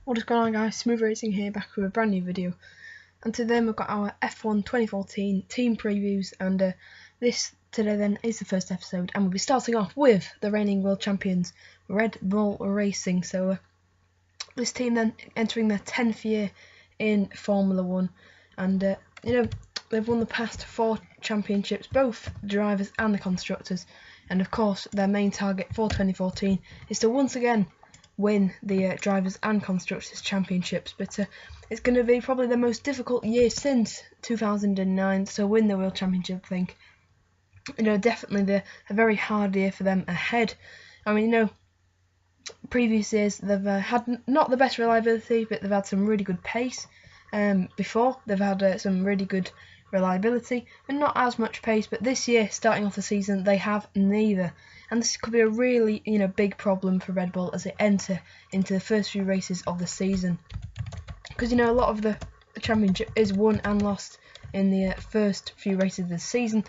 What is going on, guys? Smooth Racing here, back with a brand new video. And today we've got our F1 2014 team previews, and this today then is the first episode, and we'll be starting off with the reigning world champions, Red Bull Racing. So this team then entering their 10th year in Formula 1, and they've won the past 4 championships, both the drivers and the constructors, and of course their main target for 2014 is to once again win the drivers and constructors championships, but it's going to be probably the most difficult year since 2009 to win the world championship. I think definitely a very hard year for them ahead. I mean, previous years they've had not the best reliability, but they've had some really good pace. Before they've had some really good reliability and not as much pace, but this year, starting off the season, they have neither, and this could be a really big problem for Red Bull as they enter into the first few races of the season, because a lot of the championship is won and lost in the first few races of the season,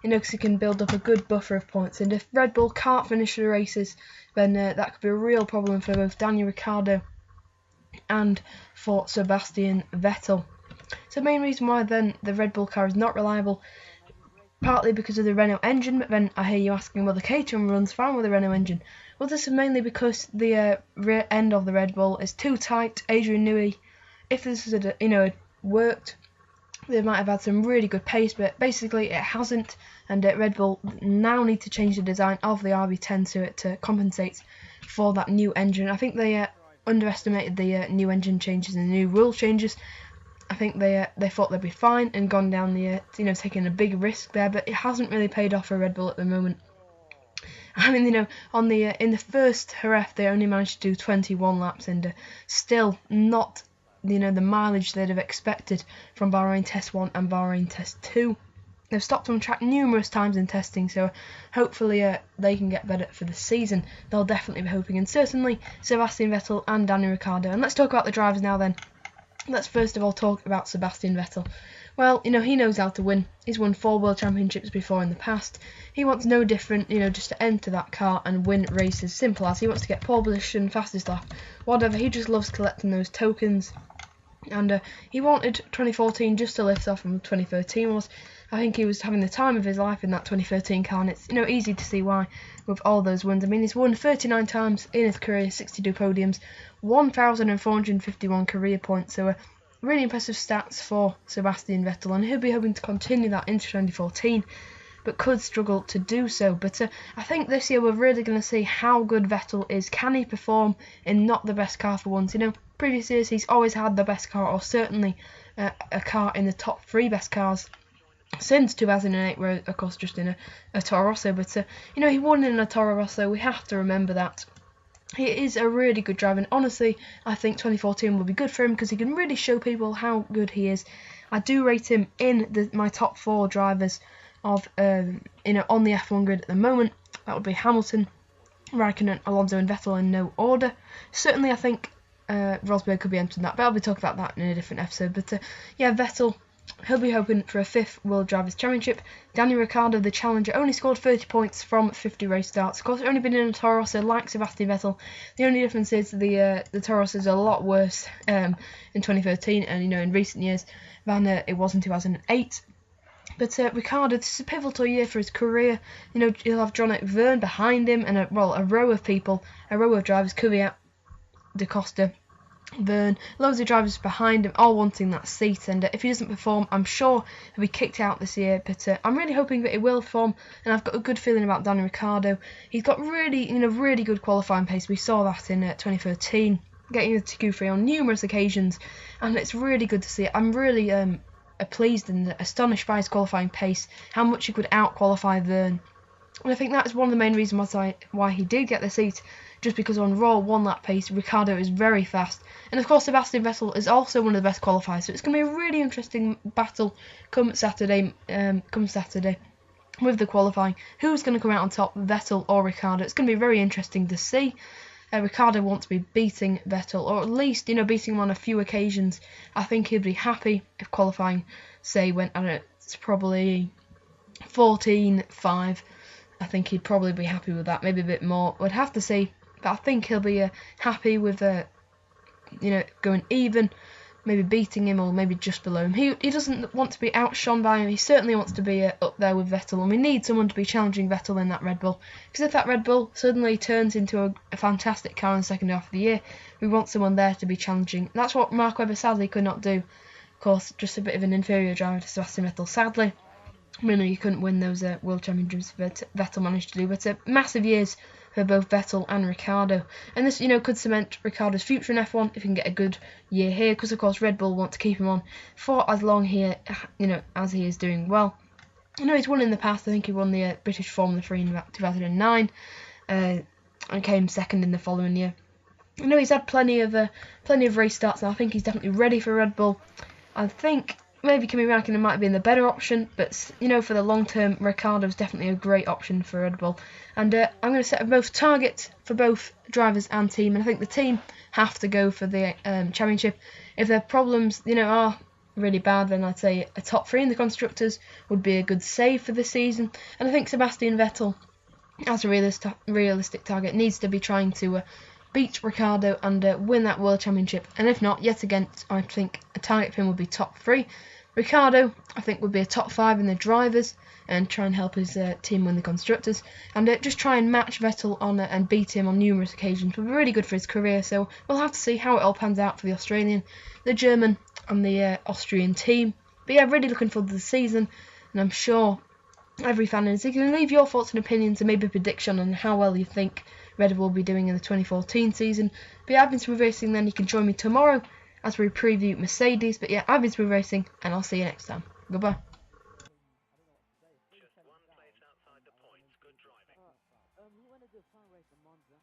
because you can build up a good buffer of points, and if Red Bull can't finish the races, then that could be a real problem for both Daniel Ricciardo and for Sebastian Vettel. So the main reason why then the Red Bull car is not reliable, partly because of the Renault engine, but then I hear you asking, well, the Caterham runs fine with the Renault engine. Well, this is mainly because the rear end of the Red Bull is too tight. Adrian Newey, if this had worked, they might have had some really good pace, but basically it hasn't, and Red Bull now need to change the design of the RB10 to compensate for that new engine. I think they underestimated the new engine changes and the new rule changes. I think they thought they'd be fine and gone down the taking a big risk there, but it hasn't really paid off for Red Bull at the moment. I mean, on the in the first Jerez they only managed to do 21 laps, and still not the mileage they'd have expected from Bahrain Test 1 and Bahrain Test 2. They've stopped on track numerous times in testing, so hopefully they can get better for the season. They'll definitely be hoping, and certainly Sebastian Vettel and Daniel Ricciardo. And let's talk about the drivers now then. Let's first of all talk about Sebastian Vettel. Well, he knows how to win. He's won 4 world championships before in the past. He wants no different, just to enter that car and win races. Simple as. He wants to get pole position, fastest lap, whatever. He just loves collecting those tokens. And he wanted 2014 just to lift off from 2013 was. I think he was having the time of his life in that 2013 car, and it's easy to see why with all those wins. I mean, he's won 39 times in his career, 62 podiums, 1,451 career points, so really impressive stats for Sebastian Vettel, and he'll be hoping to continue that into 2014, but could struggle to do so. But I think this year we're really going to see how good Vettel is. Can he perform in not the best car for once? Previous years he's always had the best car, or certainly a car in the top 3 best cars since 2008, where of course just in a Toro Rosso, but he won in a Toro Rosso. We have to remember that. He is a really good driver, and honestly I think 2014 will be good for him because he can really show people how good he is. I do rate him in my top 4 drivers of on the F1 grid at the moment. That would be Hamilton, Raikkonen, Alonso and Vettel in no order. Certainly I think Rosberg could be entering that, but I'll be talking about that in a different episode. But yeah, Vettel, he'll be hoping for a 5th World Drivers' Championship. Daniel Ricciardo, the challenger, only scored 30 points from 50 race starts. Of course, only been in a Toro Rosso like Sebastian Vettel. The only difference is the Toro Rosso is a lot worse in 2013 and in recent years than it was in 2008. But Ricciardo, this is a pivotal year for his career. He'll have Jean-Luc Vergne behind him, and a row of people, a row of drivers, Kvyat, Da Costa, Vergne, loads of drivers behind him, all wanting that seat, and if he doesn't perform, I'm sure he'll be kicked out this year, but I'm really hoping that he will perform, and I've got a good feeling about Daniel Ricciardo. He's got really good qualifying pace. We saw that in 2013, getting the Q3 on numerous occasions, and it's really good to see it. I'm really pleased and astonished by his qualifying pace, how much he could out-qualify Vergne, and I think that's one of the main reasons why he did get the seat, just because on raw 1-lap pace, Ricciardo is very fast. And of course, Sebastian Vettel is also one of the best qualifiers, so it's going to be a really interesting battle come Saturday with the qualifying. Who's going to come out on top, Vettel or Ricciardo? It's going to be very interesting to see. Ricciardo wants to be beating Vettel, or at least, beating him on a few occasions. I think he'd be happy if qualifying, say, went, I don't know, it's probably 14-5. I think he'd probably be happy with that, maybe a bit more. We'd have to see, but I think he'll be happy with going even, maybe beating him or maybe just below him. He doesn't want to be outshone by him. He certainly wants to be up there with Vettel, and we need someone to be challenging Vettel in that Red Bull. Because if that Red Bull suddenly turns into a fantastic car in the second half of the year, we want someone there to be challenging. That's what Mark Webber sadly could not do. Of course, just a bit of an inferior driver to Sebastian Vettel, sadly. He couldn't win those World Championships Vettel managed to do, but massive years for both Vettel and Ricciardo. And this, could cement Ricciardo's future in F1 if he can get a good year here, because of course Red Bull want to keep him on for as long here, as he is doing well. He's won in the past. I think he won the British Formula 3 in 2009, and came second in the following year. He's had plenty of race starts, and I think he's definitely ready for Red Bull. I think maybe Kimi Räikkönen might be the better option, but for the long term, Ricciardo's definitely a great option for Red Bull. And I'm going to set both targets for both drivers and team, and I think the team have to go for the championship. If their problems, are really bad, then I'd say a top 3 in the constructors would be a good save for this season. And I think Sebastian Vettel, as a realistic target, needs to be trying to beat Ricciardo and win that World Championship. And if not, yet again, I think a target for him would be top 3. Ricciardo, I think, would be a top 5 in the drivers and try and help his team win the constructors. And just try and match Vettel on and beat him on numerous occasions would be really good for his career. So we'll have to see how it all pans out for the Australian, the German and the Austrian team. But yeah, really looking forward to the season, and I'm sure every fan is. You can leave your thoughts and opinions and maybe a prediction on how well you think Red Bull will be doing in the 2014 season. But yeah, I've been Smooth Racing. Then you can join me tomorrow as we preview Mercedes. But yeah, I've been Smooth Racing, and I'll see you next time. Goodbye. Just one place outside the points. Good driving. We want to do a fun race in Monza.